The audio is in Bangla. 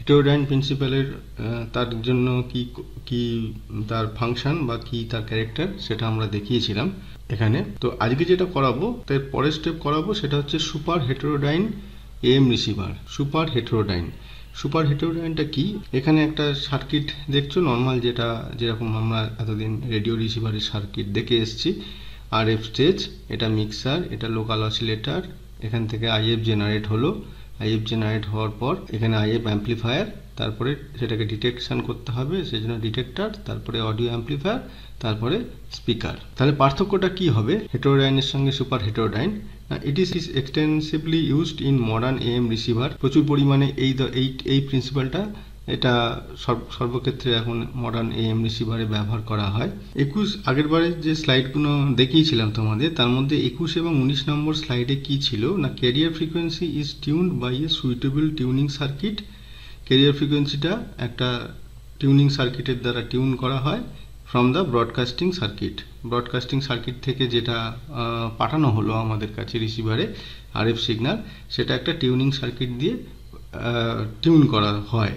হেটেরোডাইন প্রিন্সিপালের তার জন্য কি কি তার ফাংশন বা কি তার ক্যারেক্টার সেটা আমরা দেখিয়েছিলাম এখানে। তো আজকে যেটা করাবো তার পরের স্টেপ করাবো সেটা হচ্ছে সুপার হেটেরোডাইন এএম রিসিভার। সুপার হেটেরোডাইনটা কি? এখানে একটা সার্কিট দেখছো নর্মাল, যেটা যেরকম আমরা এতদিন রেডিও রিসিভারের সার্কিট দেখে এসেছি। আরএফ স্টেজ, এটা মিক্সার, এটা লোকাল অসিলেটর, এখান থেকে আইএফ জেনারেট হলো, আইএফ জেনারেট হওয়ার পর এখানে আইএফ অ্যাম্পলিফায়ার, তারপরে সেটাকে ডিটেকশন করতে হবে, সেই জন্য ডিটেক্টর, তারপরে অডিও অ্যাম্পলিফায়ার, তারপরে স্পিকার। তাহলে পার্থক্যটা কি হবে হেটেরোডাইনের সঙ্গে superheterodyne? It is extensively used in modern AM receiver. প্রচুর পরিমাণে এই প্রিন্সিপালটা এটা সর্বক্ষেত্রে এখন মডার্ন এএম রিসিভারে ব্যবহার করা হয়। আগের বারে যে স্লাইডগুলো দেখিয়েছিলাম তোমাদের, তার মধ্যে 21 এবং 19 নম্বর স্লাইডে কি ছিল না, carrier frequency is tuned by a suitable tuning circuit. Carrier ফ্রিকোয়েন্সিটা একটা টিউনিং সার্কিটের দ্বারা টিউন করা হয় from the broadcasting circuit. Broadcasting circuit থেকে যেটা পাঠানো হলো আমাদের কাছে রিসিভারে আরএফ সিগন্যাল, সেটা একটা টিউনিং সার্কিট দিয়ে টিউন করা হয়।